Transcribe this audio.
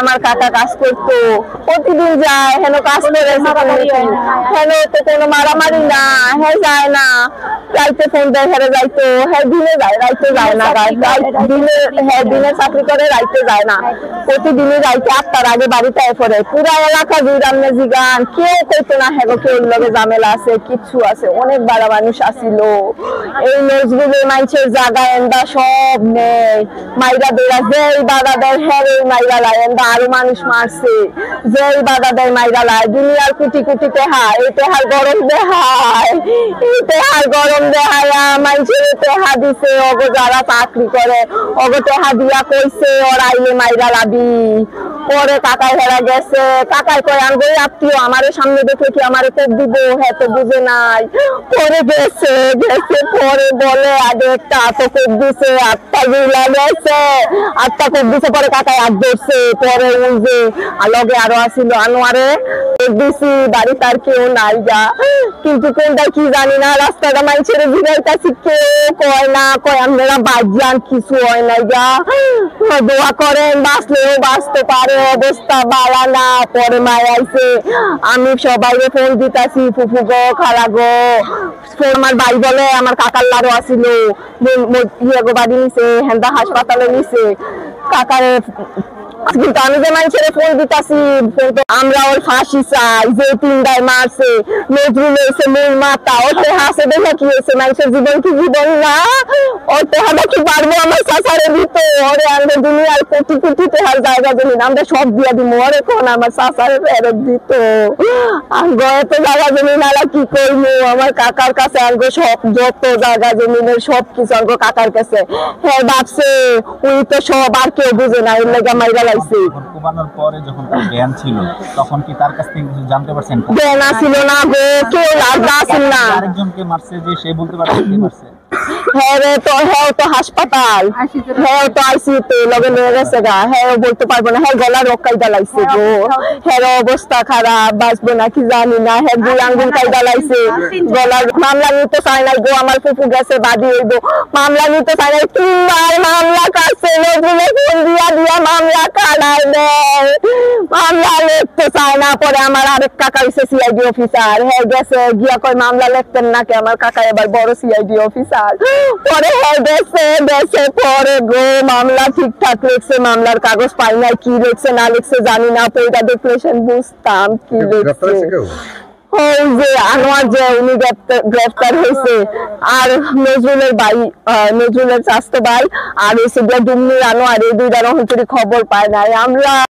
আমার কাকা কাজ করতো, প্রতিদিন যায় হেন কাজ করে, হেন তো কোনো মারামারি না, হ্যাঁ যায় না, রাইতে ফোন দেয় হেরে যাইতো, হ্যাঁ দিনে যায়, রাইতে যায় না, দিনে হ্যাঁ দিনে চাকরি করে, রাইতে যায় না, প্রতিদিনই রাইতে 8টার আগে বাড়িতে পড়ে। পুরা এলাকা জুড়ে জিগান, কেউ কইতো না হ্যাঁ কেউ লগে ঝামেলা আছে কিছু আছে, অনেক বাড়া মানুষ আসিল। এই নজরুলের মানুষের জায়গা এন্দা সব নেই, মাইরা দেয়া যেই বাধা দেয় হ্যাঁ মাইরা লাই, এন্দা আরো মানুষ মারছে, যেই বাধা দেয় মাইরা লাই। দুনিয়ার কোটি কোটি টেহা, এই টেহার গরম দেহায়, এই টেহার গরম দেহায় মানুষের টেহা দিছে, অগো যারা চাকরি করে অগো টেহা দিয়া কইছে ওরা আইলে মাইরা লাবি। পরে কাকাই হেরা গেছে, কাকাই কয় আনবো আত্মীয় আমারে সামনে দেখে কি আমারে কোপ দিব, হ্যাঁ তো বুঝে নাই। পরে গেছে পরে বলে আগে একটা আতো কোপ দিছে, 8টা জুলা গেছে, 8টা কোপ দিছে, পরে কাকাই হাত ধরছে। পরে ওই যে লগে আরো আসিল আনোয়ারে দিছি, বাড়িতে আর কেউ নাই যা, কিন্তু কোনটা কি জানি না, রাস্তাটা মানুষের ভিড়াইতাছি, কেউ কয় না, কয় আমরা বাজান কিছু হয় নাই যা, দোয়া করেন বাঁচলেও বাঁচতে পারে, অবস্থা বাড়া না। পরে মায় আইছে, আমি সবাইকে ফোন দিতাছি, ফুফু গো খালা গো, আমার ভাই বলে আমার কাকার লারো আসিল, ইয়ে গো বাড়ি নিছে, হেন্দা হাসপাতালে নিছে কাকারে। কিন্তু আমি যে মানুষের ফোন দিতাছি, আমরা ওর ফাঁসি চাই, যে 3টায় মারছে, নজরুল হয়েছে মূল মাথা, ওতে হাসে দেখে কি হয়েছে, মানুষের জীবন কি জীবন না, ওতে হাতে কি পারবো আমার চাচারে দিত, ওরে আমরা দুনিয়ার কোটি কোটি টেহার জায়গা জমি আমরা সব দিয়া দিব, ওরে কোন আমার চাচারে ফেরত দিত। এত জায়গা জমি নালা কি করবো, আমার কাকার কাছে আনগো সব, যত জায়গা জমিনের সব কিছু আনগো কাকার কাছে। হ্যাঁ ভাবছে উনি তো সব, আর কেউ বুঝে না, এর লেগে মাইরা লাইছে। কোবানোর পরে যখন তার জ্ঞান ছিল তখন কি তার কাছ থেকে কিছু জানতে পারছেন? জ্ঞান ছিল না গো, কেউ লাগা ছিল না। আরেকজনকে মারছে যে সে বলতে পারছে কে মারছে? হ্যাঁ রে, তো হ্যাঁ তো হাসপাতাল, হ্যাঁ তো আইসিইউতে লগে নিয়ে গেছে গা, হ্যাঁ বলতে পারবো না, হ্যাঁ গলা রক্কাই দালাইছে গো, হ্যাঁ অবস্থা খারাপ, বাঁচবো না কি জানি না, হ্যাঁ দুই আঙ্গুল কাই দালাইছে, গলার মামলা নিতে চায় না গো, আমার ফুফু গেছে বাদী হইব, মামলা নিতে চায় না, 3বার মামলা কাছে নজরুলে ফোন দিয়া দিয়া মামলা কাটাই দেয়, মামলা লিখতে চায় না। পরে আমার আরেক কাকা হইছে সিআইডি অফিসার, হ্যাঁ গেছে গিয়া কয় মামলা লিখতেন নাকি, আমার কাকা এবার বড় সিআইডি অফিসার। পরে হ্যাঁ গেছে পরে গো মামলা ঠিকঠাক লিখছে, মামলার কাগজ পাই নাই, কি লিখছে না লিখছে জানি না, পয়টা দেখলেছেন বুঝতাম কি লিখছে। ওই যে আনোয়ার যে উনি গ্রেফতার হয়েছে, আর নজরুলের ভাই, নজরুলের চাচতো ভাই, আর হচ্ছে ডুমনির আনোয়ার, এই 2টা খবর পায় নাই আমরা।